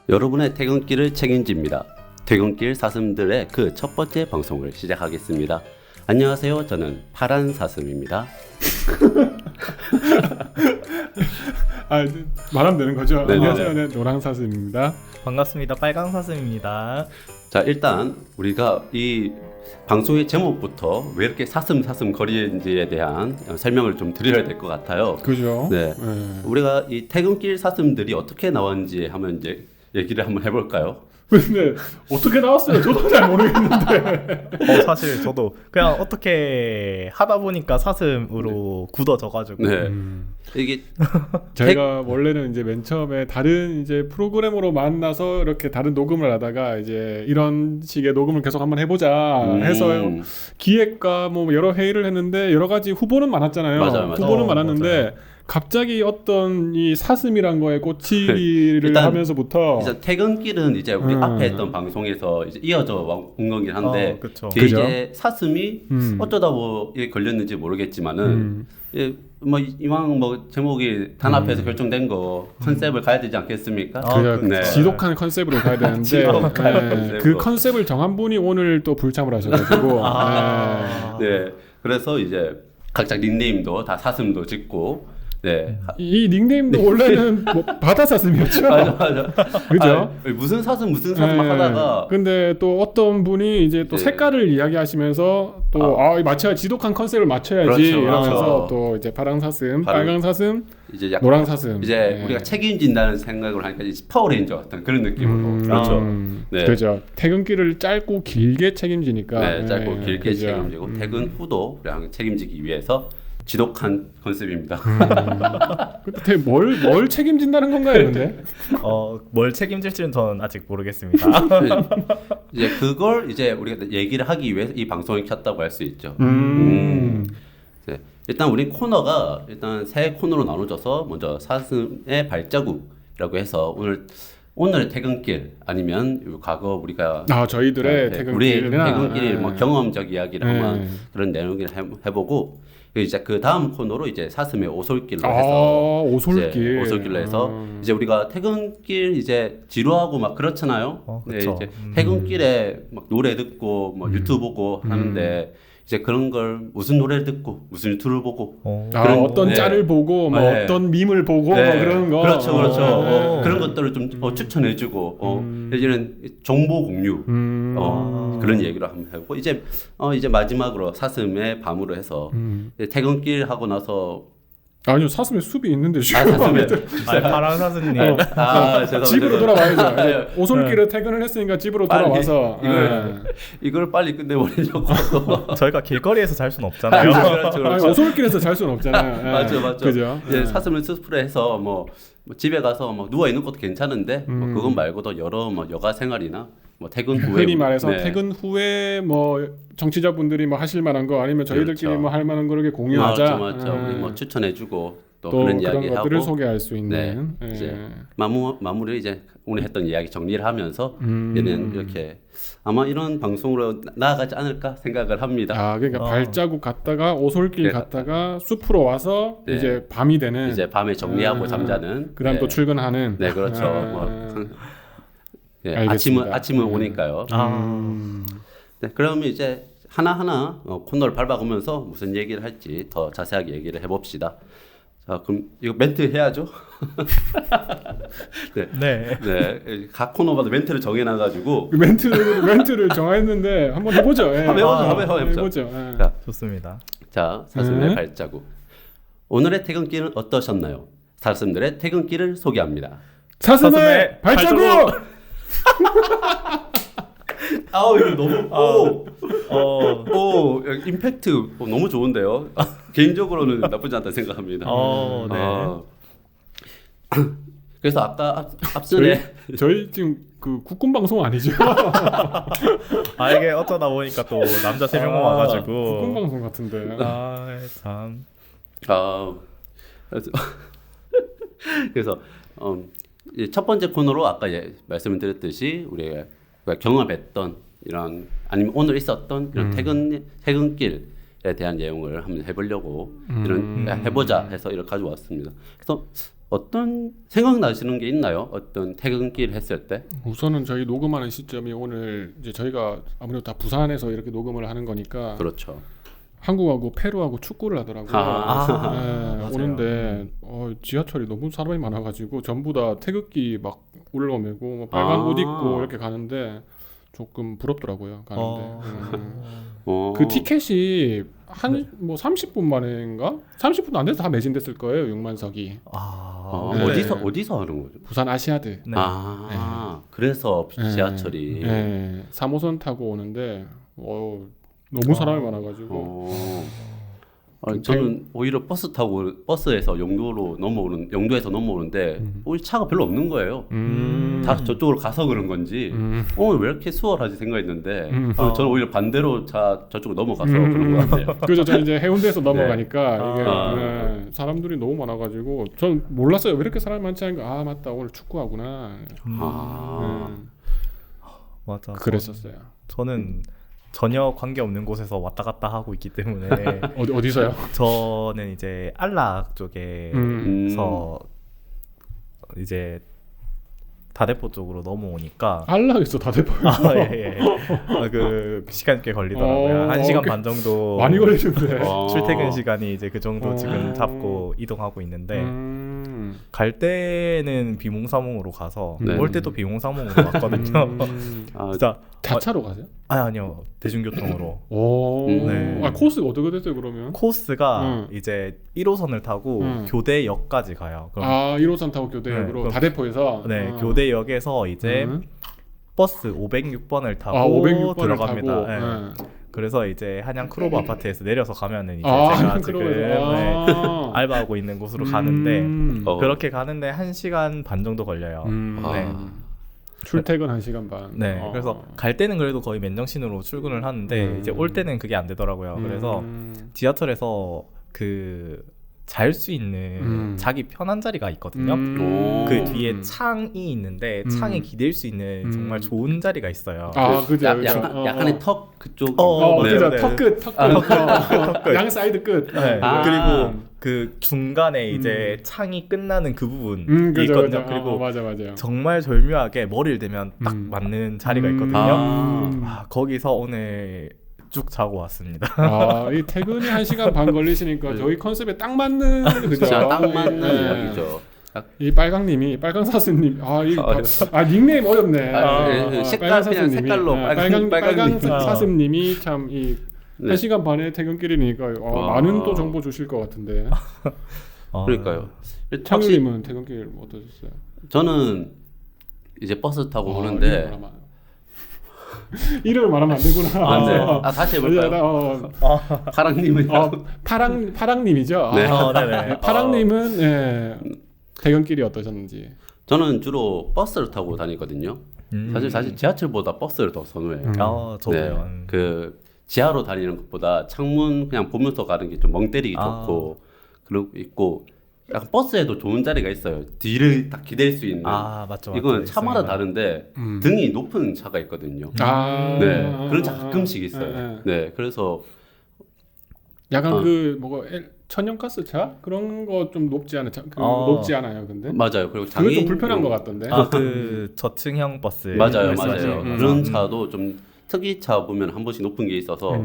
여러분의 퇴근길을 책임집니다. 퇴근길 사슴들의 그 첫 번째 방송을 시작하겠습니다. 안녕하세요. 저는 파란 사슴입니다. 말하면 되는 거죠? 네, 안녕하세요. 네, 노랑 사슴입니다. 반갑습니다. 빨강 사슴입니다. 자, 일단 우리가 이 방송의 제목부터 왜 이렇게 사슴 거리는지에 대한 설명을 좀 드려야 될 것 같아요. 그죠? 네. 우리가 이 퇴근길 사슴들이 어떻게 나왔는지 한번 이제 얘기를 한번 해볼까요? 근데 어떻게 나왔어요? 저도 잘 모르겠는데. 사실 저도 그냥 어떻게 하다 보니까 사슴으로 굳어져가지고. 네. 이게 저희가 원래는 이제 맨 처음에 다른 이제 프로그램으로 만나서 이렇게 다른 녹음을 하다가 이제 이런 식의 녹음을 계속 한번 해보자 해서 기획과 뭐 여러 회의를 했는데 여러 가지 후보는 많았잖아요. 맞아요. 후보는 많았는데 맞아요. 갑자기 어떤 이 사슴이란 거에 꽂히기를 하면서부터 이제 퇴근길은 이제 우리 앞에 했던 방송에서 이제 이어져 온 거긴 한데 그쵸. 뒤에 이제 사슴이 어쩌다 뭐 이게 걸렸는지 모르겠지만은 뭐 이왕 뭐 제목이 단합해서 결정된 거 컨셉을 가야 되지 않겠습니까? 네. 지독한 컨셉으로 가야 되는데 컨셉으로. 그 컨셉을 정한 분이 오늘 또 불참을 하셔가지고 네. 그래서 이제 각자 닉네임도 다 사슴도 짓고 네. 이 닉네임도 원래는 뭐 바다 사슴이었죠. 맞아. 그죠? 무슨 사슴 막 하다가 근데 또 어떤 분이 이제 또 색깔을 이야기하시면서 또 맞춰야 지독한 컨셉을 맞춰야지 그렇죠, 이러면서 또 이제 파랑 사슴, 빨강 사슴, 이제 약간 노랑 사슴 이제 우리가 책임진다는 생각을 하니까 이제 파워레인저 같은 그런 느낌으로 그렇죠. 네. 그죠. 퇴근길을 짧고 길게 책임지니까. 네, 짧고 길게 그죠. 책임지고 퇴근 후도 우리가 책임지기 위해서 지독한 컨셉입니다. 근데 뭘 책임진다는 건가요, 근데? 뭘 책임질지는 저는 아직 모르겠습니다. 이제 그걸 이제 우리가 얘기를 하기 위해서 이 방송을 켰다고 할 수 있죠. 네. 일단 우리 코너가 일단 세 코너로 나눠져서 먼저 사슴의 발자국이라고 해서 오늘의 퇴근길 아니면 과거 우리가 저희들의 우리의 퇴근길이나 퇴근길 뭐 경험적 이야기를 한번 그런 내용을 해보고 이제 그 다음 코너로 이제 사슴의 오솔길로 해서 오솔길로 해서 이제 우리가 퇴근길 이제 지루하고 막 그렇잖아요. 네, 이제 퇴근길에 막 노래 듣고 뭐 유튜브 보고 하는데 이제 그런 걸 무슨 노래를 듣고 무슨 유튜브를 보고 어떤 짤을 보고 뭐 어떤 밈을 보고 뭐 그런 거 그렇죠. 그런 것들을 좀 추천해주고 이제는 정보 공유 그런 얘기를 한번 해보고 이제 마지막으로 사슴의 밤으로 해서 퇴근길 하고 나서 아니요, 사슴의 숲이 있는데 파란 사슴님 죄송합니다. 집으로 돌아와야죠. 오솔길에 퇴근을 했으니까 집으로 돌아와서 이걸 빨리 끝내버리려고 저희가 길거리에서 잘 수는 없잖아요. 그렇죠. 아니, 오솔길에서 잘 수는 없잖아요. 맞죠. 그죠? 이제 사슴을 스프레 해서 뭐 집에 가서 뭐 누워 있는 것도 괜찮은데 뭐 그건 말고도 여러 뭐 여가 생활이나 뭐 퇴근 후에 흔히 말해서 퇴근 후에 뭐 정치자분들이 뭐 하실 만한 거 아니면 저희들끼리 뭐 할 만한 거 이렇게 공유하자. 맞죠. 우리 뭐 추천해주고 또 그런 이야기 것들을 하고 소개할 수 있는. 이제 마무리 이제 오늘 했던 이야기 정리를 하면서 얘는 이렇게 아마 이런 방송으로 나아가지 않을까 생각을 합니다. 그러니까 발자국 갔다가 오솔길 갔다가 숲으로 와서 이제 밤이 되는. 이제 밤에 정리하고 잠자는. 그다음 또 출근하는. 네, 그렇죠. 아침은 오니까요. 네, 그러면 이제 하나하나 코너를 밟아가면서 무슨 얘기를 할지 더 자세하게 얘기를 해봅시다. 자, 그럼 이거 멘트 해야죠. 네. 각 코너마다 멘트를 정해놔가지고 멘트를 정했는데 한번 해보죠. 한번 해보죠. 자, 좋습니다. 자, 사슴의 발자국. 오늘의 퇴근길은 어떠셨나요? 사슴들의 퇴근길을 소개합니다. 사슴의 발자국! 이거 너무 임팩트 너무 좋은데요. 개인적으로는 나쁘지 않다 생각합니다. 그래서 아까 앞전에 저희 지금 그 국군 방송 아니죠? 이게 어쩌다 보니까 또 남자 3명 와가지고 국군 방송 같은데. 참. 그래서 첫 번째 코너로 아까 말씀을 드렸듯이 우리가 경험했던 이런 아니면 오늘 있었던 이런 퇴근길에 대한 내용을 한번 해보려고 이런 해보자 해서 이렇게 가져왔습니다. 그래서 어떤 생각나시는 게 있나요? 어떤 퇴근길 했을 때? 우선은 저희 녹음하는 시점이 오늘 이제 저희가 아무래도 다 부산에서 이렇게 녹음을 하는 거니까 그렇죠. 한국하고 페루하고 축구를 하더라고요. 맞아요. 오는데 지하철이 너무 사람이 많아가지고 전부 다 태극기 막 올라오고 뭐 빨간 옷 입고 이렇게 가는데 조금 부럽더라고요. 가는데 그 티켓이 한 뭐 30분 만인가? 30분 안 돼서 다 매진됐을 거예요. 6만석이. 네. 어디서 하는 거죠? 부산 아시아드. 네. 그래서 지하철이 3호선 타고 오는데 너무 사람이 많아가지고 저는 오히려 버스에서 영도에서 넘어오는데 오히려 차가 별로 없는 거예요. 다 저쪽으로 가서 그런 건지 왜 이렇게 수월하지 생각했는데 저는 오히려 반대로 저쪽으로 넘어가서 그런 거 같아요. 그죠. 저는 이제 해운대에서 넘어가니까 이게 사람들이 너무 많아가지고 전 몰랐어요. 왜 이렇게 사람이 많지 않은가. 맞다, 오늘 축구하구나. 맞아. 그랬었어요. 저는 전혀 관계 없는 곳에서 왔다 갔다 하고 있기 때문에 어디서요? 저는 이제 안락 쪽에서 이제 다대포 쪽으로 넘어오니까 안락에서 다대포요. 예. 그 시간 꽤 걸리더라고요. 1시간 반 정도 많이 걸리는데. 출퇴근 시간이 이제 그 정도 지금 잡고 이동하고 있는데 갈 때는 비몽사몽으로 가서 올 때도 비몽사몽으로 왔거든요. 진짜 자차로 가세요? 아니요, 대중교통으로. 네. 코스가 어떻게 됐어요 그러면? 코스가 이제 1호선을 타고 교대역까지 가요. 그럼 1호선 타고 교대역으로 다대포에서. 교대역에서 이제 버스 506번을 타고 506번을 들어갑니다. 타고. 그래서 이제 한양 크로버 아파트에서 내려서 가면은 이제 제가 지금 알바하고 있는 곳으로 가는데 그렇게 가는데 1시간 반 정도 걸려요. 출퇴근 1시간 반. 그래서 갈 때는 그래도 거의 맨정신으로 출근을 하는데 이제 올 때는 그게 안 되더라고요. 그래서 지하철에서 잘 수 있는 자기 편한 자리가 있거든요. 그 뒤에 창이 있는데 창에 기댈 수 있는 정말 좋은 자리가 있어요. 그죠. 약간의 턱 그쪽. 그죠. 턱 끝. 양 사이드 끝. 그리고 그 중간에 이제 창이 끝나는 그 부분이 있거든요. 그리고 맞아요. 정말 절묘하게 머리를 대면 딱 맞는 자리가 있거든요. 거기서 오늘 쭉 자고 왔습니다. 이 퇴근이 1시간 반 걸리시니까 저희 컨셉에 딱 맞는 그죠? 딱 맞는 이야기죠. 이 빨강님이 빨강사스님 닉네임 어렵네. 색깔 그냥 색깔로 빨강사스님이 참 이 1시간 반의 퇴근길이니까 많은 또 정보 주실 것 같은데. 그러니까요. 창유님은 퇴근길 어떠셨어요? 저는 이제 버스 타고 오는데 이름을 말하면 안 되구나. 안 돼. 다시 해볼까요? 파랑님은 파랑님이죠. 네네. 파랑님은 퇴근길이 어떠셨는지. 저는 주로 버스를 타고 다니거든요. 사실 지하철보다 버스를 더 선호해요. 저도요. 그 지하로 다니는 것보다 창문 그냥 보면서 가는 게 좀 멍 때리기 좋고 그리고 있고. 약간 버스에도 좋은 자리가 있어요. 뒤를 딱 기댈 수 있는. 맞죠. 이건 차마다 다른데 등이 높은 차가 있거든요. 그런 차 가끔씩 있어요. 그래서 약간 천연가스 차 그런 거 좀 높지 않은 차, 높지 않아요, 근데. 맞아요. 그리고 그게 좀 불편한 것 같던데. 그 저층형 버스. 맞아요. 그런 차도 좀 특이차 보면 한 번씩 높은 게 있어서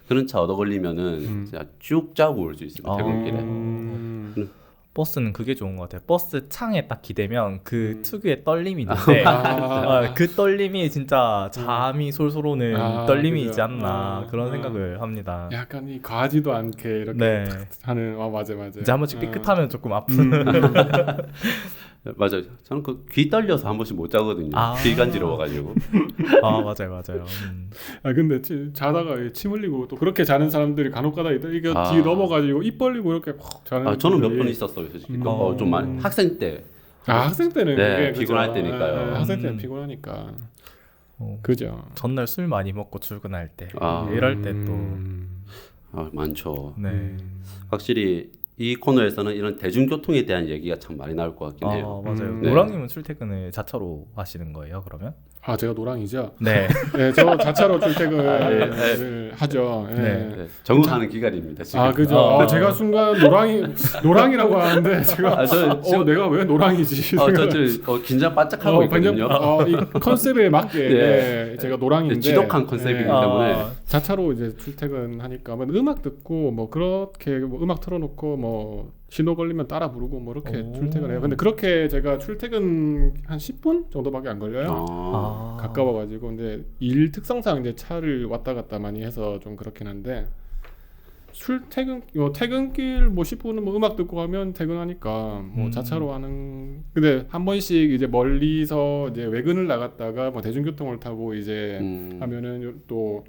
그런 차 얻어 걸리면은 진짜 쭉 짜고 올 수 있어요. 퇴근길에. 버스는 그게 좋은 것 같아요. 버스 창에 딱 기대면 그 특유의 떨림이 있는데 그 떨림이 진짜 잠이 솔솔 오는 떨림이 있지 않나 그런 생각을 합니다. 약간 이 과하지도 않게 이렇게 하는 맞아. 이제 한 번씩 삐끗하면 조금 아픈. 맞아요. 저는 그 귀 떨려서 한 번씩 못 자거든요. 귀 간지러워가지고. 맞아요. 근데 자다가 침 흘리고 또 그렇게 자는 사람들이 간혹가다 이게 뒤 넘어가지고 입 벌리고 이렇게 막 자는. 저는 몇 번 있었어요, 솔직히. 좀 많이 학생 때. 학생 때는 그게 피곤할 때니까요. 학생 때는 피곤하니까. 그죠. 전날 술 많이 먹고 출근할 때 이럴 때 또 많죠. 확실히. 이 코너에서는 이런 대중교통에 대한 얘기가 참 많이 나올 것 같긴 해요. 맞아요. 노랑님은 출퇴근을 자차로 하시는 거예요, 그러면? 아 제가 노랑이죠. 네. 네, 저 자차로 출퇴근을 하죠. 예. 네, 적응하는 기간입니다. 지금. 아 그죠. 제가 순간 노랑이라고 하는데 제가 지금 내가 왜 노랑이지? 저 긴장 바짝하고 있거든요. 이 컨셉에 맞게 네. 제가 노랑인데 지독한 컨셉이기 때문에 자차로 이제 출퇴근하니까 뭐 음악 듣고 뭐 그렇게 뭐 음악 틀어놓고 뭐 신호 걸리면 따라 부르고 뭐 이렇게 출퇴근해요. 근데 그렇게 제가 출퇴근 한 10분 정도밖에 안 걸려요. 가까워가지고. 근데 일 특성상 이제 차를 왔다 갔다 많이 해서 좀 그렇긴 한데 퇴근길 뭐 10분은 뭐 음악 듣고 가면 퇴근하니까 뭐 자차로 하는. 근데 한 번씩 이제 멀리서 이제 외근을 나갔다가 뭐 대중교통을 타고 이제 하면은 또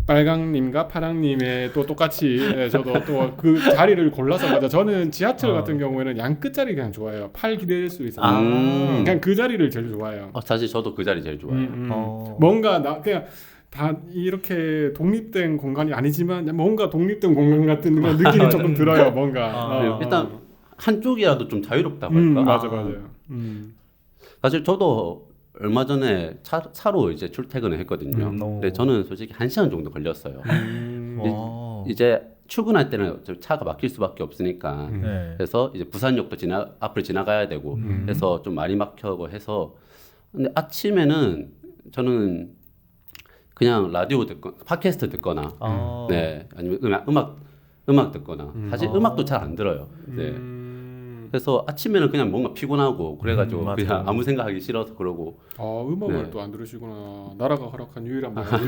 빨강님과 파랑님의 또 똑같이 저도 또 그 자리를 골라서 가죠. 저는 지하철 같은 경우에는 양끝 자리 그냥 좋아해요. 팔 기댈 수 있어요. 그냥 그 자리를 제일 좋아해요. 사실 저도 그 자리 제일 좋아해요. 뭔가 나 그냥 다 이렇게 독립된 공간이 아니지만 뭔가 독립된 공간 같은 그런 느낌이 조금 들어요. 뭔가 일단 한쪽이라도 좀 자유롭다고 할까? 맞아요. 사실 저도 얼마 전에 차로 이제 출퇴근을 했거든요. 근데 저는 솔직히 1시간 정도 걸렸어요. 이제 출근할 때는 차가 막힐 수밖에 없으니까 그래서 이제 부산역도 앞을 지나가야 되고 해서 좀 많이 막혀고 해서. 근데 아침에는 저는 그냥 라디오 듣거나 팟캐스트 듣거나 네, 아니면 음악 듣거나 사실 음악도 잘 안 들어요. 네. 그래서 아침에는 그냥 뭔가 피곤하고 그래가지고 그냥 아무 생각하기 싫어서 그러고. 음악을 또 안 들으시구나. 나라가 허락한 유일한 방법.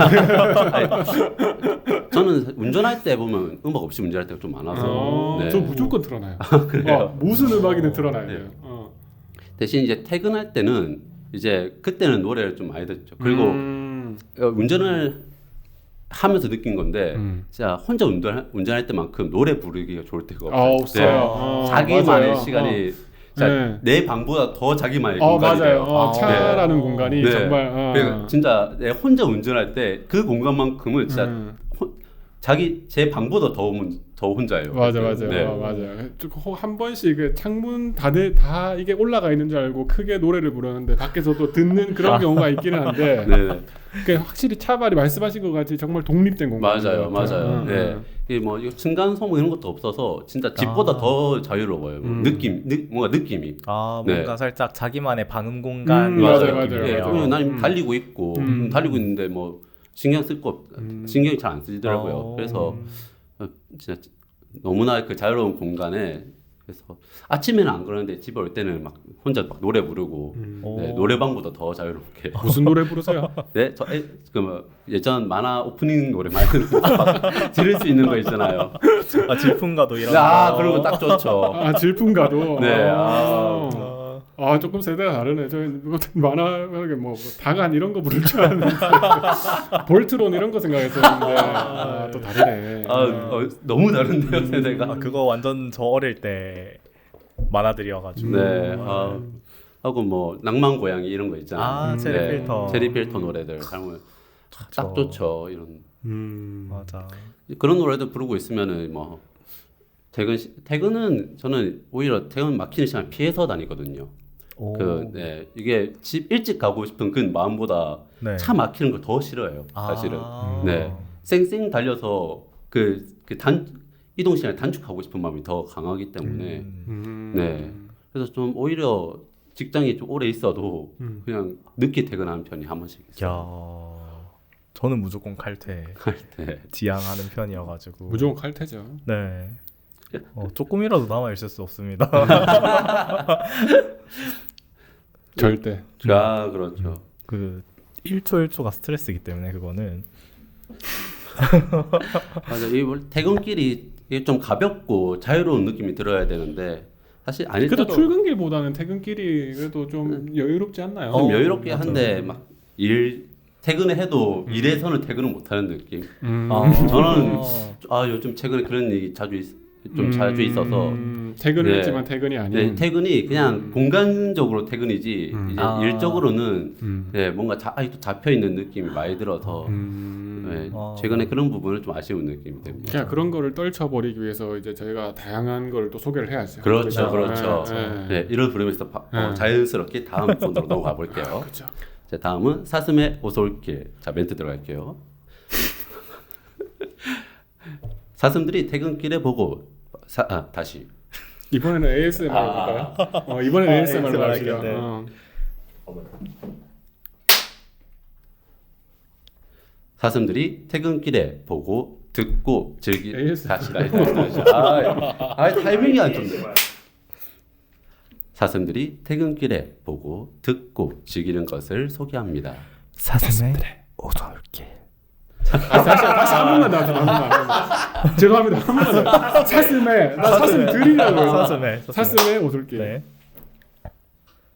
저는 운전할 때 보면 음악 없이 운전할 때가 좀 많아서. 저 무조건 틀어놔요. 그래요? 무슨 음악이든 틀어놔야 돼요. 대신 이제 퇴근할 때는 이제 그때는 노래를 좀 많이 듣죠. 그리고 운전을 하면서 느낀 건데 진짜 혼자 운전할 때만큼 노래 부르기가 좋을 때가 없어요. 자기만의 시간이 내 방보다 더 자기만의 공간이 돼요. 차라는 공간이 정말 진짜 내 혼자 운전할 때 그 공간만큼은 진짜 제 방보다 더 혼자예요. 맞아요. 한 번씩 그 창문 다 이게 올라가 있는 줄 알고 크게 노래를 부르는데 밖에서도 듣는 그런 경우가 있기는 한데 그러니까 확실히 차발이 말씀하신 것 같이 정말 독립된 공간. 맞아요. 네. 뭐 층간 소음 이런 것도 없어서 진짜 집보다 더 자유로워요. 뭔가 느낌이. 뭔가 살짝 자기만의 방음 공간. 맞아요. 난 달리고 있고 달리고 있는데 뭐 신경이 잘 안 쓰이더라고요. 그래서 진짜 너무나 그 자유로운 공간에. 그래서 아침에는 안 그러는데 집에 올 때는 막 혼자 막 노래 부르고 노래방보다 더 자유롭게. 무슨 노래 부르세요? 네, 뭐 예전 만화 오프닝 노래 많이 들을 수 있는 거 있잖아요. 질풍가도 이런 거. 그런 거 딱 좋죠. 질풍가도. 네. 조금 세대가 다르네. 저희 만화 뭐 다간 이런 거 부를 줄 알았는데 볼트론 이런 거 생각했었는데 또 다르네. 너무 다른데요 세대가. 그거 완전 저 어릴 때 만화들이어가지고. 네. 하고 뭐 낭만 고양이 이런 거 있잖아요. 체리 필터 노래들 딱 좋죠. 이런. 맞아. 그런 노래들 부르고 있으면은 뭐 퇴근은 저는 오히려 퇴근 막히는 시간 피해서 다니거든요. 이게 집 일찍 가고 싶은 그 마음보다 차 막히는 걸 더 싫어해요. 사실은. 쌩쌩 달려서 이동 시간을 단축하고 싶은 마음이 더 강하기 때문에. 그래서 좀 오히려 직장이 좀 오래 있어도 그냥 늦게 퇴근하는 편이 한 번씩 있어요. 저는 무조건 칼퇴. 지향하는 편이어가지고. 무조건 칼퇴죠. 네. 조금이라도 남아 있을 수 없습니다. 절대. 그렇죠. 그 1초 1초가 스트레스이기 때문에 그거는. 맞아. 이 퇴근길이 좀 가볍고 자유로운 느낌이 들어야 되는데 사실 아닐 때도. 그래도 출근길보다는 퇴근길이 그래도 좀 여유롭지 않나요? 좀 여유롭게 한데 막 퇴근을 해도 일에서는 퇴근을 못하는 느낌. 저는 요즘 최근에 그런 일이 자주 있어서 퇴근을 했지만 퇴근이 아닌. 퇴근이 그냥 공간적으로 퇴근이지 이제 일적으로는 뭔가 아직도 잡혀 있는 느낌이 많이 들어서 최근에 그런 부분을 좀 아쉬운 느낌이 듭니다. 그냥 그런 거를 떨쳐버리기 위해서 이제 저희가 다양한 걸 또 소개를 해야죠. 그렇죠. 이를 부르면서 자연스럽게 다음 분으로 넘어가 볼게요. 그렇죠. 자, 다음은 사슴의 오솔길. 자, 멘트 들어갈게요. 사슴들이 퇴근길에 보고 다시 이번에는 ASMR 볼까요? 이번에는 ASMR 하시죠. 네. 사슴들이 퇴근길에 보고 듣고 즐기 ASMR. 다시. 타이밍이 안 좋네. 사슴들이 퇴근길에 보고 듣고 즐기는 것을 소개합니다. 사슴의 오솔길. 다시 한 번만 더 하죠. 죄송합니다. 한 번만 더. 사슴들이라고요. 사슴의 오솔길. 네.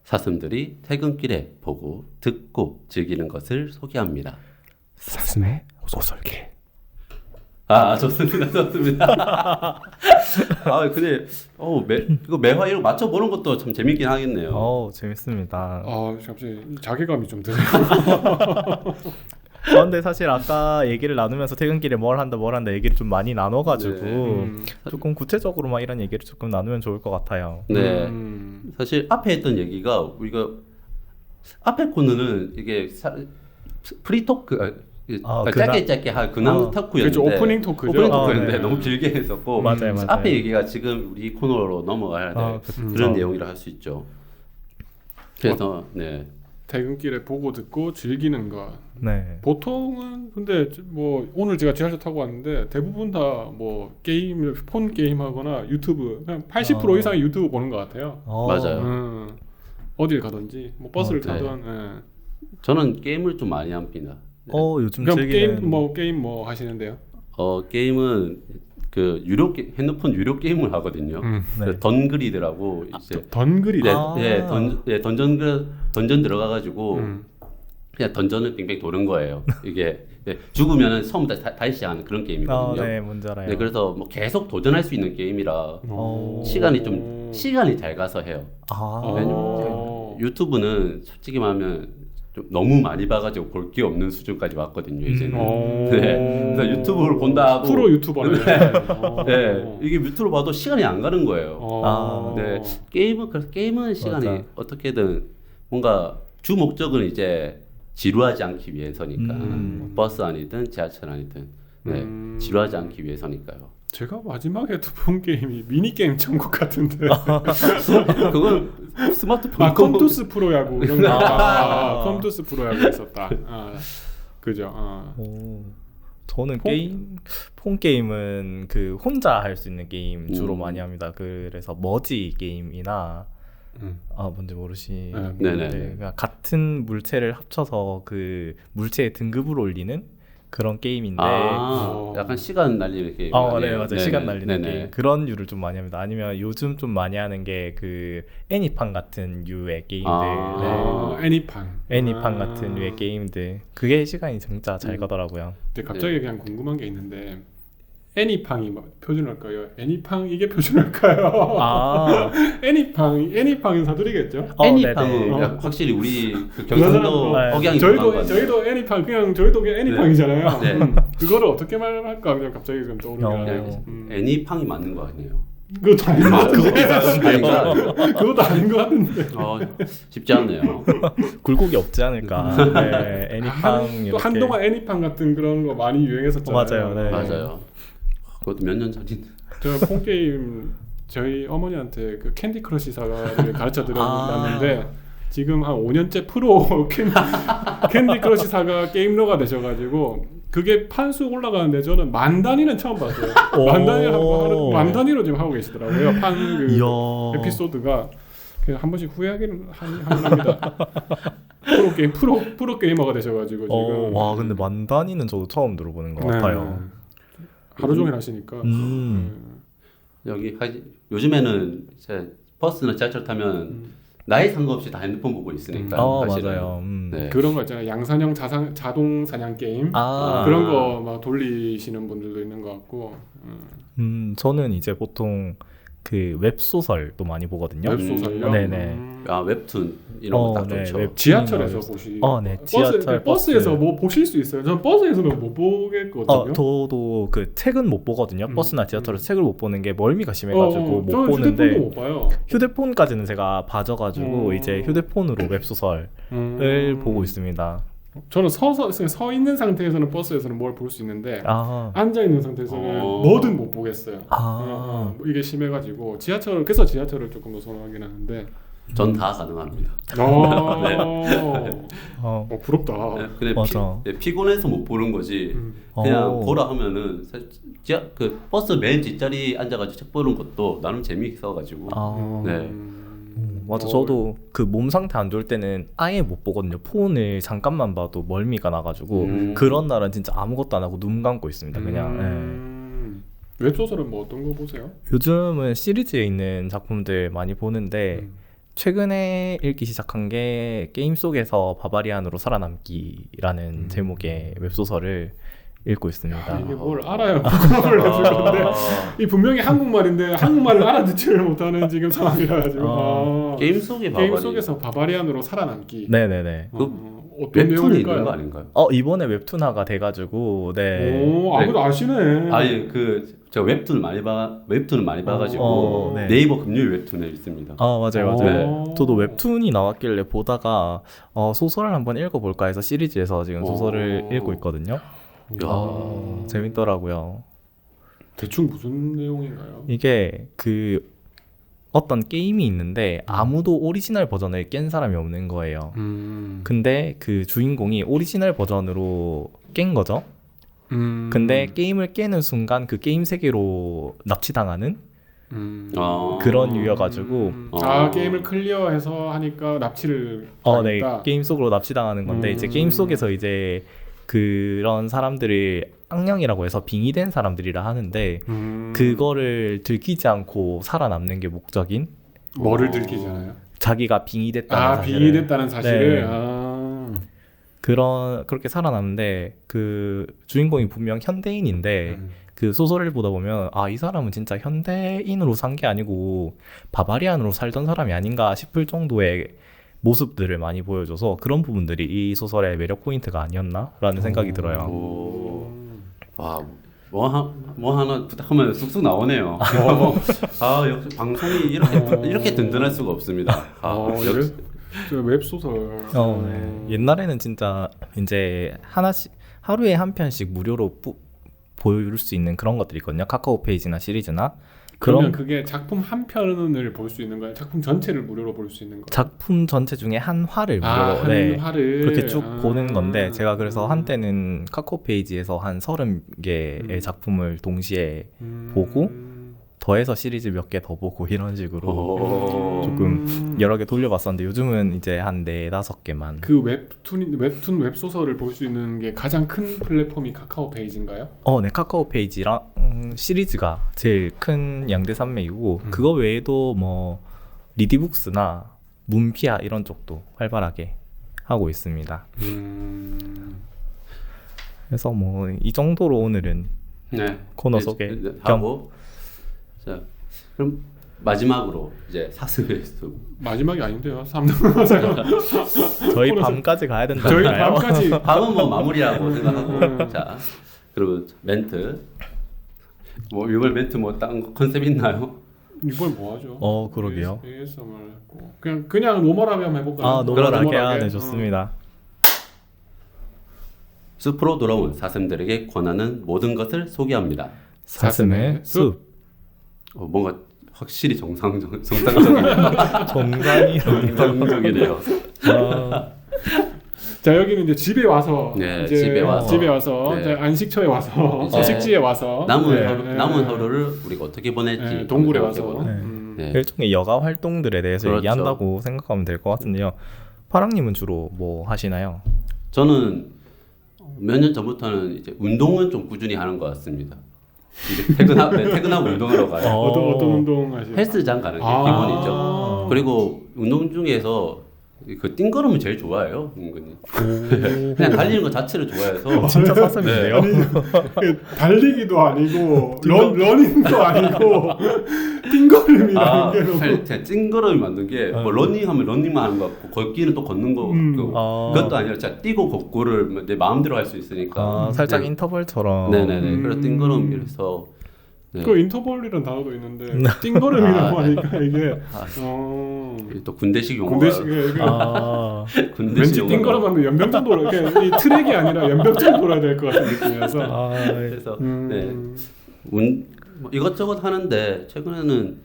사슴들이 퇴근길에 보고 듣고 즐기는 것을 소개합니다. 사슴의 오솔길. 좋습니다. 근데 이거 매화 이런 거 맞춰보는 것도 참 재밌긴 하겠네요. 재밌습니다. 갑자기 자괴감이 좀 드네요. 근데 사실 아까 얘기를 나누면서 퇴근길에 뭘 한다 얘기를 좀 많이 나눠가지고 조금 구체적으로 막 이런 얘기를 조금 나누면 좋을 것 같아요. 네, 사실 앞에 했던 얘기가 우리가 앞에 코너는 이게 프리토크 짧게 한 근황 토크였는데 그렇죠. 오프닝 토크였는데 네. 너무 길게 했었고 맞아요. 앞에 얘기가 지금 우리 코너로 넘어가야 될 그런 내용이라 할 수 있죠. 그래서 네. 퇴근길에 보고 듣고 즐기는 것. 네. 보통은 근데 뭐 오늘 제가 지하철 타고 왔는데 대부분 다 뭐 게임, 폰 게임 하거나 유튜브 그냥 80% 이상이 유튜브 보는 것 같아요. 맞아요. 어딜 가든지 뭐 버스를 네. 타든. 저는 게임을 좀 많이 합니다. 요즘 즐기는 게임 뭐 하시는데요? 게임은 그 핸드폰 유료 게임을 하거든요. 네. 던그리드라고 이제 던그리드. 던전 들어가가지고 그냥 던전을 빙빙 도는 거예요. 이게 죽으면은 처음부터 다시 시작하는 그런 게임이거든요. 네, 뭔지 알아요. 네, 그래서 뭐 계속 도전할 수 있는 게임이라 시간이 잘 가서 해요. 유튜브는 솔직히 말하면 좀 너무 많이 봐가지고 볼 게 없는 수준까지 왔거든요. 이제는. 네. 그래서 유튜브를 본다고 프로 유튜버네. 네, 이게 유튜브로 봐도 시간이 안 가는 거예요. 네, 게임은 시간이 맞아. 어떻게든 뭔가 주 목적은 이제 지루하지 않기 위해서니까 버스 아니든 지하철 아니든 지루하지 않기 위해서니까요. 제가 마지막에 본 게임이 미니게임 천국 같은데. 그건 스마트폰 컴투스 프로야구 이런 거. 컴투스 프로야구 있었다. 그죠. 저는 폰 게임은 그 혼자 할 수 있는 게임 주로 많이 합니다. 그래서 머지 게임이나 뭔지 모르시. 네네. 그러니까 같은 물체를 합쳐서 그 물체의 등급을 올리는 그런 게임인데. 약간 시간 날리는 게임. 네, 맞아요. 시간 날리는 게임. 그런 류를 좀 많이 합니다. 아니면 요즘 좀 많이 하는 게 그 애니팡 같은 류의 게임들. 애니팡 같은 류의 게임들. 그게 시간이 진짜 잘 가더라고요. 근데 갑자기 그냥 궁금한 게 있는데 애니팡이 표준어일까요? 애니팡 이게 표준어일까요? 애니팡은 사투리겠죠? 애니팡은 확실히 우리 그 경상도 억양이 저희도 애니팡 저희도 그냥 애니팡이잖아요. 네. 그거를 어떻게 말할까 그냥 갑자기 좀 떠오르네요. 애니팡이 맞는 거 아니에요? 그것도 아닌 것 같은데. 아닌가? 그것도 아닌 것 같은데. 쉽지 않네요. 굴곡이 없지 않을까. 네, 애니팡 또 한동안 애니팡 같은 그런 거 많이 유행했었잖아요. 맞아요. 네. 맞아요. 그것도 몇 년 전인데. 저 폰 게임 저희 어머니한테 그 캔디 크러쉬 사과를 가르쳐 드렸는데 지금 한 5년째 프로 캔디 크러쉬 사과 게임러가 되셔가지고 그게 판수 올라가는데 저는 만 단위는 처음 봤어요. 만 단위로 지금 하고 계시더라고요. 그 에피소드가 한 번씩 후회하기는 합니다. 프로 게이머가 되셔가지고 지금. 와, 근데 만 단위는 저도 처음 들어보는 것 같아요. 하루 종일 하시니까. 여기 요즘에는 이제 버스나 지하철 타면 나이 상관없이 다 핸드폰 보고 있으니까. 맞아요. 네. 그런 거 있잖아요. 양산형 자동 사냥 게임 그런 거 막 돌리시는 분들도 있는 것 같고. 저는 이제 보통 그 웹소설도 많이 보거든요. 웹소설요? 네네. 아 웹툰 이런 거 딱 네, 좋죠. 웹- 지하철에서 보시. 네, 지하철, 버스에서 뭐 보실 수 있어요. 전 버스에서는 못 보겠거든요. 저도 그 책은 못 보거든요. 버스나 지하철에서 책을 못 보는 게 멀미가 심해가지고 못 저는 보는데 휴대폰도 못 봐요. 휴대폰까지는 제가 봐져가지고 이제 휴대폰으로 웹소설을 보고 있습니다. 저는 서 있는 상태에서는 버스에서는 뭘 볼 수 있는데 아, 앉아 있는 상태에서는 뭐든 못 보겠어요. 아. 이게 심해가지고 그래서 지하철을 조금 더 선호하긴 하는데. 전 다 가능합니다. 부럽다. 근데 맞아. 피곤해서 못 보는 거지. 그냥 보라 하면은 그 버스 맨 뒷자리 앉아가지고 책 보는 것도 나름 재미있어가지고. 네. 맞아. 저도 그 몸 상태 안 좋을 때는 아예 못 보거든요. 폰을 잠깐만 봐도 멀미가 나가지고 그런 날은 진짜 아무것도 안 하고 눈 감고 있습니다. 그냥. 웹소설은 뭐 어떤 거 보세요? 요즘은 시리즈에 있는 작품들 많이 보는데 최근에 읽기 시작한 게 게임 속에서 바바리안으로 살아남기라는 제목의 웹소설을 읽고 있습니다. 이게 뭘 알아요? 부끄러움을 내줄 건데 이 분명히 한국말인데 한국말을 알아듣지를 못하는 지금 상황이라 가지고 게임 속의 게임 속에서 바바리안으로 살아남기. 네네네. 어떤 웹툰이 있는 거 내용일까요? 아닌가요? 이번에 웹툰화가 돼가지고 네. 오, 아무도 아시네. 아니 제가 웹툰을 많이 봐가지고 네. 네이버 금요일 웹툰에 있습니다. 맞아요. 네. 저도 웹툰이 나왔길래 보다가 소설을 한번 읽어볼까 해서 시리즈에서 지금 소설을 읽고 있거든요. 재밌더라고요. 대충 무슨 내용인가요? 이게 그 어떤 게임이 있는데 아무도 오리지널 버전을 깬 사람이 없는 거예요. 근데 그 주인공이 오리지널 버전으로 깬 거죠. 근데 게임을 깨는 순간 그 게임 세계로 납치당하는 그런 유여가지고 게임을 클리어해서 하니까 납치를 네, 당했다. 게임 속으로 납치당하는 건데 이제 게임 속에서 이제 그런 사람들이 악령이라고 해서 빙의된 사람들이라 하는데 그거를 들키지 않고 살아남는 게 목적인 뭐를 들키잖아요. 자기가 빙의됐다는 사실을. 빙의됐다는 사실을. 네. 그렇게 살아남는데 그 주인공이 분명 현대인인데 그 소설을 보다 보면 이 사람은 진짜 현대인으로 산 게 아니고 바바리안으로 살던 사람이 아닌가 싶을 정도의 모습들을 많이 보여줘서 그런 부분들이 이 소설의 매력 포인트가 아니었나라는 생각이 들어요. 와, 뭐 하나 부탁하면 쑥쑥 나오네요. 역시 방송이 이렇게 든든할 수가 없습니다. 역시. 웹소설. 네. 옛날에는 진짜 이제 하루에 한 편씩 무료로 보여줄 수 있는 그런 것들이 있거든요. 카카오 페이지나 시리즈나. 그러면 그게 작품 한 편을 볼 수 있는 거예요? 작품 전체를 무료로 볼 수 있는 거예요? 작품 전체 중에 한 화를 무료로 한 화를 그렇게 쭉 보는 건데 제가 그래서 한때는 카카오 페이지에서 한 30개의 작품을 동시에 보고 더해서 시리즈 몇 개 더 보고 이런 식으로 조금 여러 개 돌려봤었는데 요즘은 이제 한 4-5개만. 그 웹툰 웹소설을 볼 수 있는 게 가장 큰 플랫폼이 카카오 페이지인가요? 네, 카카오 페이지랑 시리즈가 제일 큰 양대 산맥이고 그거 외에도 뭐 리디북스나 문피아 이런 쪽도 활발하게 하고 있습니다. 그래서 뭐 이 정도로 오늘은 코너 소개 하고 자 그럼 마지막으로 이제 사슴의 숲 마지막이 아닌데요. 3등 맞아요. 저희 밤까지 가야 된다요. 저희 밤까지. 밤은 뭐 마무리라고 생각하고 자 그리고 멘트 뭐 이번 멘트 뭐 딴 컨셉 있나요? 이번 뭐 하죠? 그러게요. ASMR 했고 그냥 노멀하게 한번 해볼까요? 노멀하게 좋습니다. 숲으로 돌아온 사슴들에게 권하는 모든 것을 소개합니다. 사슴의 숲. 뭔가 확실히 정상적이네요. 정상적이네요. 자 여기는 이제 집에 와서 이제 집에 와서 네. 이제 안식처에 와서 식지에 와서 남은 하루를 우리가 어떻게 보낼지 동굴에 와서 일종의 여가 활동들에 대해서 그렇죠. 얘기한다고 생각하면 될 것 같은데요. 파랑님은 주로 뭐 하시나요? 저는 몇 년 전부터는 이제 운동은 좀 꾸준히 하는 것 같습니다. 이제 퇴근하고 운동하러 가요. 어떤 운동 하시나요? 헬스장 가는 게 기본이죠. 그리고 운동 중에서 그 띵걸음을 제일 좋아해요, 은근히. 그냥 달리는 것 자체를 좋아해서. 진짜 사슴이네요. 아니, 달리기도 아니고 러닝도 아니고 띵걸음이라는 게 너무 사실 제가 찡그러미 만든 게 뭐 러닝하면 러닝만 하는 것 같고 걷기는 또 걷는 거 같고 그것도 아니라 진짜 뛰고 걷고를 내 마음대로 할 수 있으니까 살짝 네. 인터벌처럼. 네네네. 그래서 띵걸음이라서 네. 그 인터벌이라는 단어도 있는데 띵걸음이라고 하니까 이게 또 군대식 용어. 군대식 왠지 띵걸음하면 연병장 돌아 이 트랙이 아니라 연병장 돌아야 될 것 같은 느낌이어서 그래서 네. 뭐 이것저것 하는데 최근에는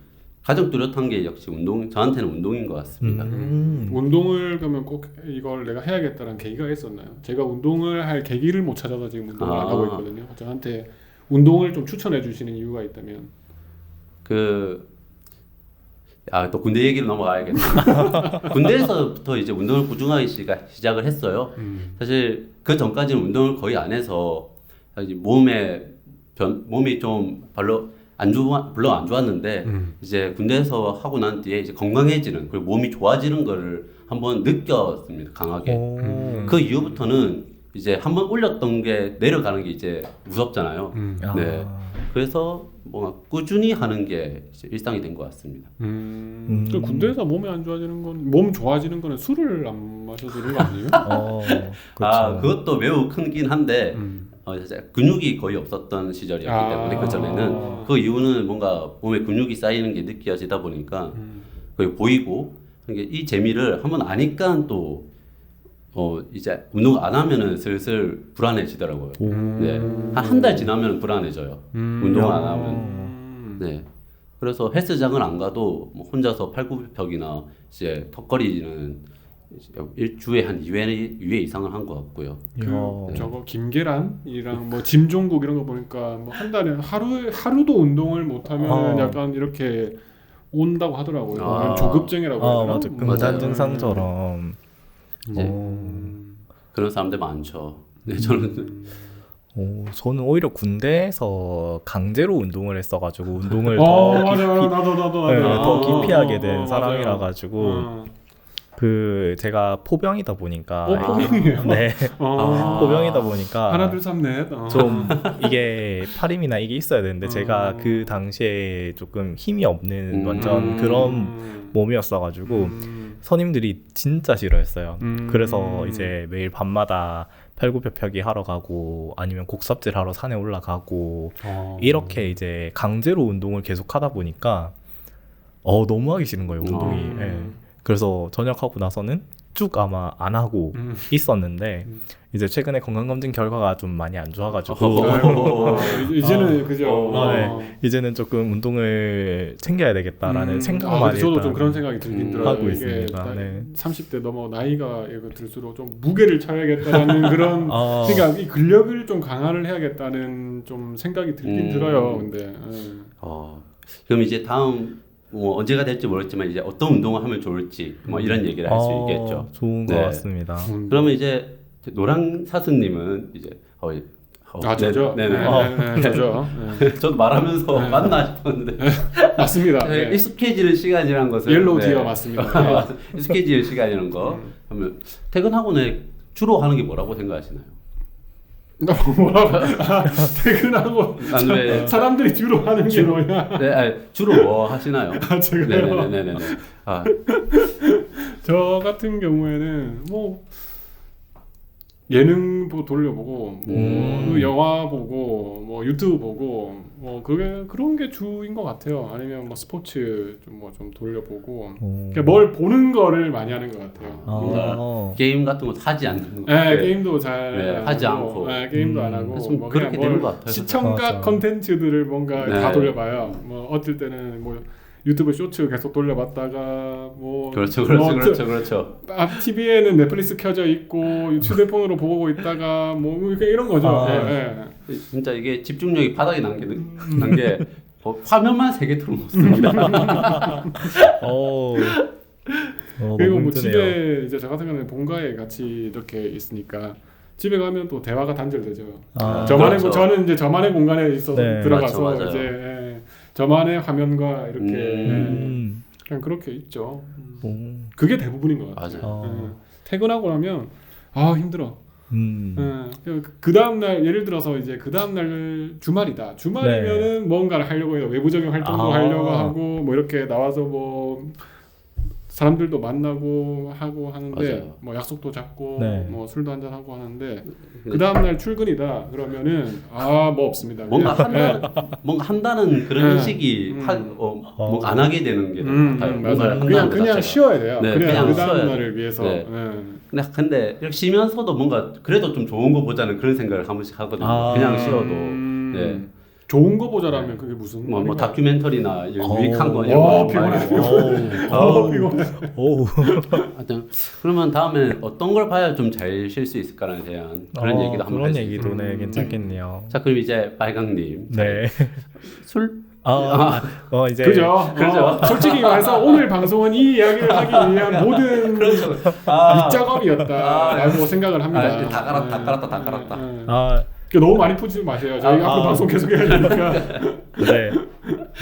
가장 뚜렷한 게 역시 저한테는 운동인 것 같습니다. 운동을 그러면 꼭 이걸 내가 해야겠다는 계기가 있었나요? 제가 운동을 할 계기를 못 찾아서 지금 운동을 안 하고 있거든요. 저한테 운동을 좀 추천해 주시는 이유가 있다면 또 군대 얘기로 넘어가야겠네. 군대에서부터 이제 운동을 꾸준하게 시작을 했어요. 사실 그 전까지는 운동을 거의 안 해서 몸이 좀 별로 물론 안 좋았는데 이제 군대에서 하고 난 뒤에 이제 건강해지는 그리고 몸이 좋아지는 거를 한번 느꼈습니다. 강하게. 그 이후부터는 이제 한번 올렸던 게 내려가는 게 이제 무섭잖아요. 네. 그래서 뭔가 꾸준히 하는 게 이제 일상이 된 것 같습니다. 그 군대에서 몸이 안 좋아지는 건 몸 좋아지는 거는 술을 안 마셔서 그런 거 아니에요? 그렇죠. 그것도 매우 크긴 한데 근육이 거의 없었던 시절이었기 때문에 그 전에는 그 이유는 뭔가 몸에 근육이 쌓이는 게 느껴지다 보니까 거의 보이고 그러니까 이 재미를 한번 아니까 또 이제 운동 안 하면은 슬슬 불안해지더라고요. 네. 한 달 지나면 불안해져요. 운동 안 하면. 네. 그래서 헬스장을 안 가도 뭐 혼자서 팔굽혀펴기나 이제 턱걸이는 일주에 한 2회 이상을 한 것 같고요. 저거 김계란이랑 뭐 짐종국 이런 거 보니까 뭐 한 달에 하루도 운동을 못 하면 약간 이렇게 온다고 하더라고요. 조급증이라고 하더라고요. 맞아. 금단 증상처럼. 이제 그런 사람들 많죠. 네, 저는 오히려 군대에서 강제로 운동을 했어가지고 운동을 더 깊이 하게 된 사람이라 가지고 제가 포병이다 보니까 포병이에요? 네. 포병이다 보니까 하나 둘 셋 넷 좀 이게 팔힘이나 이게 있어야 되는데 제가 그 당시에 조금 힘이 없는 완전 그런 몸이었어가지고 선임들이 진짜 싫어했어요. 그래서 이제 매일 밤마다 팔굽혀펴기 하러 가고 아니면 곡삽질 하러 산에 올라가고 이렇게 이제 강제로 운동을 계속 하다 보니까 너무 하기 싫은 거예요, 운동이. 네. 그래서 전역하고 나서는 쭉 아마 안 하고 있었는데 이제 최근에 건강검진 결과가 좀 많이 안 좋아가지고 이제는 그죠. 네. 이제는 조금 운동을 챙겨야 되겠다라는 생각만 저도 좀 그런 생각이 들긴 들어요. 하고 있습니다. 네. 30대 넘어 나이가 들수록 좀 무게를 쳐야겠다라는 그런 그러니까 이 근력을 좀 강화를 해야겠다는 좀 생각이 들긴 들어요. 근데 그럼 이제 다음 뭐 언제가 될지 모르겠지만 이제 어떤 운동을 하면 좋을지 뭐 이런 얘기를 할 수 있겠죠. 좋은 것 같습니다. 그러면 이제 노랑 사수님은 이제 저죠. 네네. 저죠. 저도 말하면서 맞나 싶었는데 맞습니다. 네. 익숙해지는 시간이라는 것을 옐로우 디어 맞습니다. 익숙해지는 시간이라는 거 하면 퇴근하고는 주로 하는 게 뭐라고 생각하시나요? 뭐라고? 퇴근하고 사람들이 주로 하는 게 뭐냐? 네, 주로 뭐 하시나요? 제가요? 네네네네. 저 같은 경우에는 뭐 예능 돌려보고 뭐 영화 보고 뭐 유튜브 보고 뭐 그런 게 주인 것 같아요. 아니면 뭐 스포츠 좀 돌려보고 그러니까 뭘 보는 거를 많이 하는 것 같아요. 게임 같은 거 하지 않는 거. 네, 게임도 잘 하지 않고. 네, 게임도 안 하고 뭐 그렇게 되는 것 같아요. 시청각 컨텐츠들을 뭔가 다 돌려봐요. 뭐 어떨 때는 뭐 유튜브 쇼츠 계속 돌려봤다가 뭐 그렇죠. 앞 TV에는 넷플릭스 켜져 있고 휴대폰으로 보고 있다가 뭐 이런 거죠. 진짜 이게 집중력이 바닥에 난 게 화면만 3개 틀어놓습니다. 그리고 뭐 집에 이제 저 같은 경우는 본가에 같이 이렇게 있으니까 집에 가면 또 대화가 단절되죠. 저는 이제 저만의 공간에 있어서 들어가서 맞죠. 이제 저만의 화면과 이렇게 그냥 그렇게 있죠. 오. 그게 대부분인 것 같아요. 맞아요. 퇴근하고 나면 아 힘들어. 그 다음 날 예를 들어서 이제 그 다음 날 주말이다. 주말이면은 뭔가를 하려고 해요. 외부적인 활동도 하려고 하고 뭐 이렇게 나와서 뭐 사람들도 만나고 하고 하는데 맞아요. 뭐 약속도 잡고 네. 뭐 술도 한잔 하고 하는데 그 다음 날 출근이다. 그러면은 뭐 없습니다. 뭔가 그냥, 뭔가 한다는 그런 네. 인식이 뭔가 안 하게 되는 게 같아요. 뭔가를 맞아요. 한다는 그냥 것 그냥 자체가. 쉬어야 돼요. 네, 그냥 그냥 그 다음 쉬어야 날을 위해서. 네. 근데 이렇게 쉬면서도 뭔가 그래도 좀 좋은 거 보자는 그런 생각을 한 번씩 하거든요. 그냥 쉬어도. 네. 좋은 거 보자라면 그게 무슨 뭐 말인가요? 다큐멘터리나 유익한 거 오, 이런 거 피곤해. 피곤해. 오. 하여튼 그러면 다음에 어떤 걸 봐야 좀 잘 쉴 수 있을까라는 대한 그런 얘기도 한번 할 그런 수 얘기도 있어요. 네 괜찮겠네요. 자 그럼 이제 빨강님 네. 술 이제 그죠. 솔직히 말해서 오늘 방송은 이 이야기를 하기 위한 모든 밑작업이었다라고 생각을 합니다. 다 깔았다. 너무 많이 푸지 마세요. 저희 앞으로 방송 계속 해야 되니까. 네.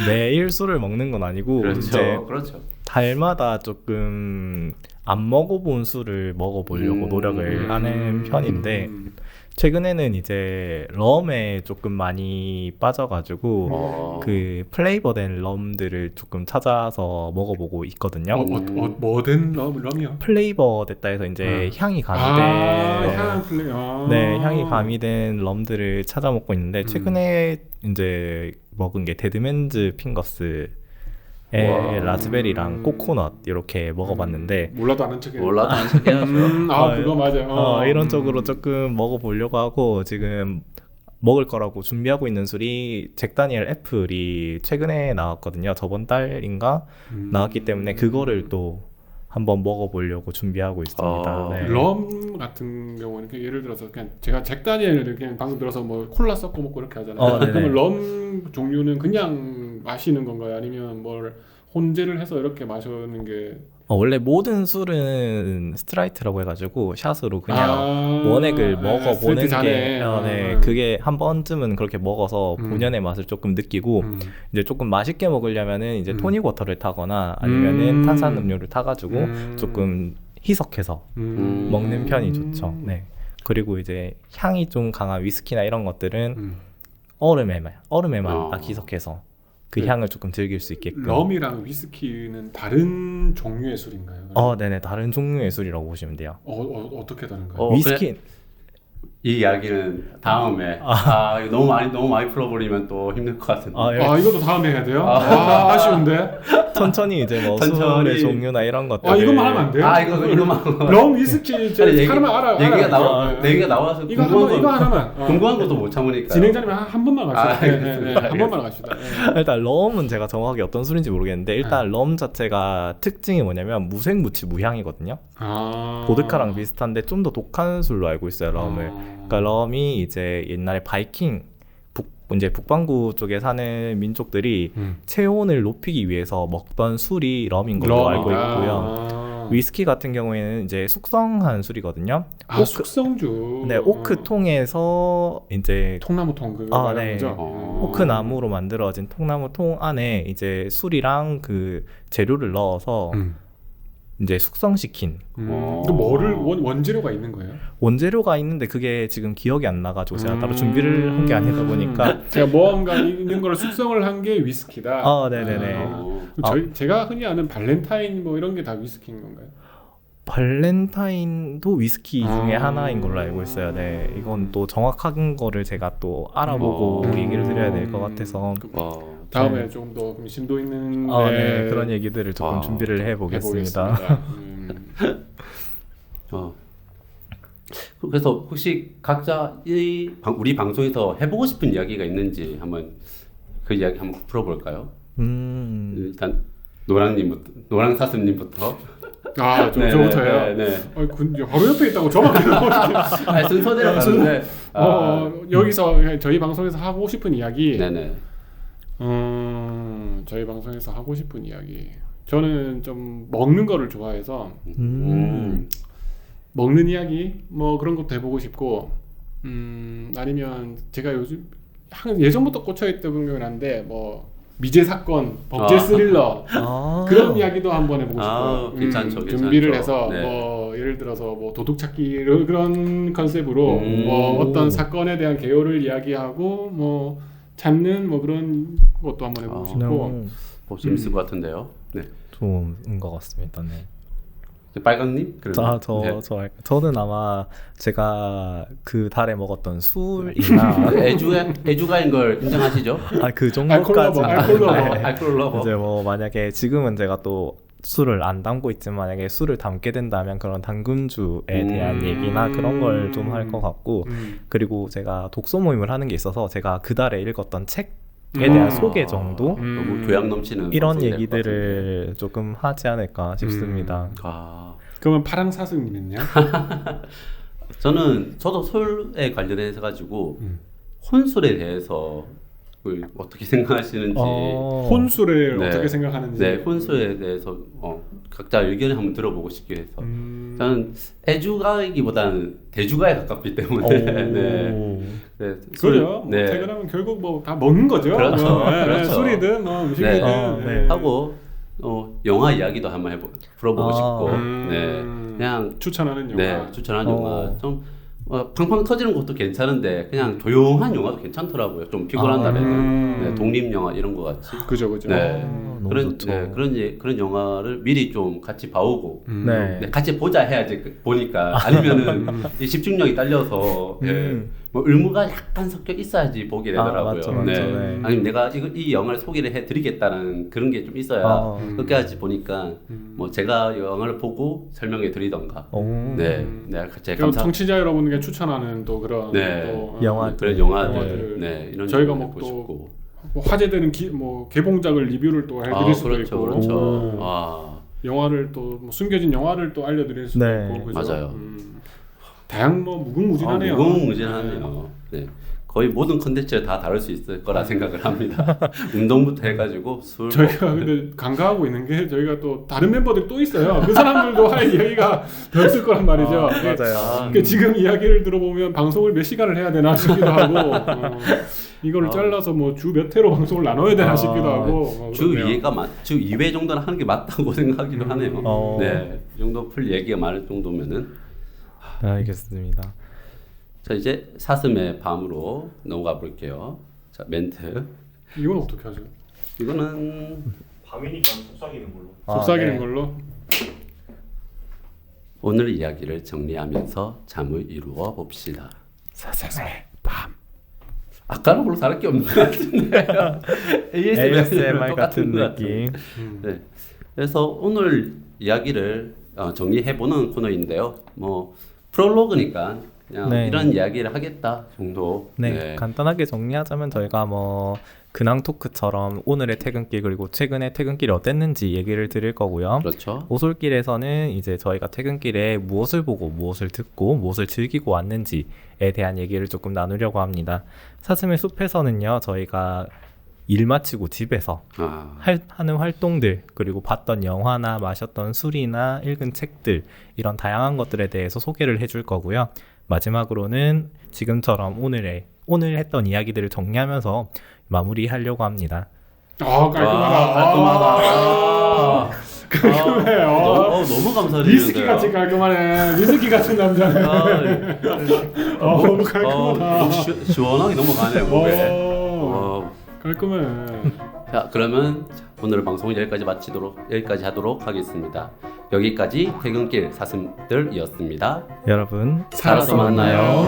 매일 술을 먹는 건 아니고 이제 그렇죠. 달마다 조금 안 먹어본 술을 먹어보려고 노력을 하는 편인데 최근에는 이제 럼에 조금 많이 빠져가지고 그 플레이버된 럼들을 조금 찾아서 먹어보고 있거든요. 뭐든 럼이요? 플레이버 됐다 해서 이제 향이 가미된 향 플레이. 네, 향이 가미된 럼들을 찾아 먹고 있는데 최근에 이제 먹은 게 데드맨즈 핑거스의 라즈베리랑 코코넛 이렇게 먹어봤는데 몰라도 아는 척해요. 그거 맞아요. 이런 쪽으로 조금 먹어보려고 하고 지금 먹을 거라고 준비하고 있는 술이 잭 다니엘 애플이 최근에 나왔거든요. 저번 달인가 나왔기 때문에 그거를 또 한번 먹어보려고 준비하고 있습니다. 네. 럼 같은 경우는 예를 들어서 그냥 제가 잭 다니엘을 그냥 방금 들어서 뭐 콜라 섞어 먹고 이렇게 하잖아요. 그러면 럼 종류는 그냥 마시는 건가요? 아니면 뭘 혼재를 해서 이렇게 마시는 게 원래 모든 술은 스트라이트라고 해가지고 샷으로 그냥 원액을 먹어보는 게 그게 한 번쯤은 그렇게 먹어서 본연의 맛을 조금 느끼고 이제 조금 맛있게 먹으려면은 이제 토닉 워터를 타거나 아니면은 탄산음료를 타가지고 조금 희석해서 먹는 편이 좋죠. 네. 그리고 이제 향이 좀 강한 위스키나 이런 것들은 얼음에만 딱 희석해서 그 향을 조금 즐길 수 있게끔. 럼이랑 위스키는 다른 종류의 술인가요? 네네, 다른 종류의 술이라고 보시면 돼요. 어떻게 다른가요? 위스키 이 이야기는 다음에 이거 너무 많이 풀어버리면 또 힘들 것 같은데. 이것도 다음에 해야 돼요? 아쉬운데. 천천히 이제 뭐 술의 종류나 이런 것들. 이것만 하면 안 돼요? 이거만. 럼 위스키 하나만 알아. 얘기가 나와서 이거 하나만. 궁금한 것도 못 참으니까. 진행자님 한 번만 갑시다. 한 번만 갑시다. 일단 럼은 제가 정확하게 어떤 술인지 모르겠는데 일단 럼 자체가 특징이 뭐냐면 무색무취 무향이거든요. 보드카랑 비슷한데 좀 더 독한 술로 알고 있어요, 럼을. 그러니까 럼이 이제 옛날에 바이킹 이제 북반구 쪽에 사는 민족들이 체온을 높이기 위해서 먹던 술이 럼인 걸로 알고 있고요. 위스키 같은 경우에는 이제 숙성한 술이거든요. 숙성주. 네, 오크 통에서 이제 통나무 통 그거 말하는 거죠? 오크 나무로 만들어진 통나무 통 안에 이제 술이랑 그 재료를 넣어서 이제 숙성시킨. 뭐를 원재료가 있는 거예요? 원재료가 있는데 그게 지금 기억이 안 나가지고 제가 따로 준비를 한 게 아니다 보니까 제가 뭔가 있는 걸 숙성을 한 게 위스키다. 네네네. 제가 흔히 아는 발렌타인 뭐 이런 게 다 위스키인 건가요? 발렌타인도 위스키 중에 하나인 걸로 알고 있어요. 네, 이건 또 정확한 거를 제가 또 알아보고 얘기를 드려야 될 것 같아서 다음에 좀 더 심도 있는 그런 얘기들을 조금 준비를 해보겠습니다. 그래서 혹시 각자 우리 방송에서 해보고 싶은 이야기가 있는지 한번 그 이야기 한번 풀어볼까요? 일단 노랑사슴님부터. 저부터요? 네. 바로 옆에 있다고 저밖에 순서대로 가는데 여기서 저희 방송에서 하고 싶은 이야기. 네네. 저희 방송에서 하고 싶은 이야기. 저는 좀 먹는 거를 좋아해서 먹는 이야기 뭐 그런 것도 해보고 싶고 아니면 제가 요즘 예전부터 꽂혀있던 건 한데 뭐 미제 사건, 범죄 스릴러 그런 이야기도 한번 해보고 싶어요. 괜찮죠. 준비를 해서 네. 뭐 예를 들어서 뭐 도둑찾기 그런 컨셉으로 뭐 어떤 사건에 대한 개요를 이야기하고 뭐 찾는 뭐 그런 것도 한번 해보고 싶고. 재밌을 것 같은데요. 네. 좋은 것 같습니다. 네. 빨강님? 저는 아마 제가 그 달에 먹었던 술이나 애주가인 걸 인정하시죠? 그 정도까지 알콜 러버. 이제 뭐 만약에 지금은 제가 또 술을 안 담고 있지만 만약에 술을 담게 된다면 그런 담금주에 대한 얘기나 그런 걸 좀 할 것 같고 그리고 제가 독서 모임을 하는 게 있어서 제가 그 달에 읽었던 책에 대한 소개 정도 너무 교양 넘치는 이런 얘기들을 조금 하지 않을까 싶습니다. 그러면 파랑사슴님은요? 저도 술에 관련해서 가지고 혼술에 대해서 어떻게 생각하시는지 혼술을 네. 어떻게 생각하는지 네, 혼술에 대해서 각자 의견을 한번 들어보고 싶게 해서 저는 애주가이기보다는 대주가에 가깝기 때문에 네, 그래요. 네. 뭐 퇴근하면 결국 뭐 다 먹는 거죠. 그렇죠. 그렇죠. 술이든 뭐 음식이든 하고 영화 이야기도 한번 풀어보고 싶고 그냥 추천하는 영화 추천하는 영화 좀 팡팡 터지는 것도 괜찮은데 그냥 조용한 영화도 괜찮더라고요. 좀 피곤한 날에는 독립 영화 이런 거 같이 그죠. 그런 영화를 미리 좀 같이 봐오고 같이 보자 해야지 보니까 아니면은 이 집중력이 딸려서 뭐 의무가 약간 섞여 있어야지 보게 되더라고요. 맞죠. 아니면 내가 이 영화를 소개를 해드리겠다는 그런 게 좀 있어야 끝까지 보니까 뭐 제가 영화를 보고 설명해 드리던가. 내가 같이 청취자 여러분에게 추천하는 또 그런 그런 영화들 이런 저희가 뭐 또 화제되는 뭐 개봉작을 리뷰를 또 해드릴 수도 있고 그렇죠. 영화를 또 뭐 숨겨진 영화를 또 알려드릴 수도 있고 그죠? 맞아요. 다양 뭐 무궁무진하네요. 무궁무진하네요. 네. 거의 모든 컨텐츠를 다 다룰 수 있을 거라 생각을 합니다. 운동부터 해가지고 술. 저희가 근데 간과하고 있는 게 저희가 또 다른 멤버들 또 있어요. 그 사람들도 할 이야기가 더 있을 거란 말이죠. 맞아요. 그러니까 지금 이야기를 들어보면 방송을 몇 시간을 해야 되나 싶기도 하고 이거를 잘라서 뭐 주 몇 회로 방송을 나눠야 되나 싶기도 하고 주 2회 정도는 하는 게 맞다고 생각하기도 하네요. 네, 이 정도 풀 얘기가 많을 정도면은. 알겠습니다. 자 이제 사슴의 밤으로 넘어가 볼게요. 자 멘트. 이건 어떻게 하죠? 이거는 밤이니까 속삭이는 걸로. 속삭이는 걸로. 오늘 이야기를 정리하면서 잠을 이루어 봅시다. 사슴의 밤. 아까는 별로 다를 게 없는 것 같은데요. ASMR 같은 느낌. 네. 그래서 오늘 이야기를 정리해보는 코너인데요. 뭐 프롤로그니까 그냥 이런 이야기를 하겠다 정도. 간단하게 정리하자면 저희가 뭐 근황 토크처럼 오늘의 퇴근길 그리고 최근의 퇴근길이 어땠는지 얘기를 드릴 거고요. 그렇죠. 오솔길에서는 이제 저희가 퇴근길에 무엇을 보고 무엇을 듣고 무엇을 즐기고 왔는지에 대한 얘기를 조금 나누려고 합니다. 사슴의 숲에서는요 저희가 일 마치고 집에서 하는 활동들 그리고 봤던 영화나 마셨던 술이나 읽은 책들 이런 다양한 것들에 대해서 소개를 해줄 거고요. 마지막으로는 지금처럼 오늘 했던 이야기들을 정리하면서 마무리하려고 합니다. 깔끔하다. 깔끔해. 너무 감사드리는데요. 위스키 같이 깔끔하네. 위스키 같은 남자네. 깔끔하다. 시원하게 넘어가네요. 목에. 깔끔해. 자 그러면 오늘 방송을 여기까지 하도록 하겠습니다. 여기까지 퇴근길 사슴들이었습니다. 여러분 살아서 만나요.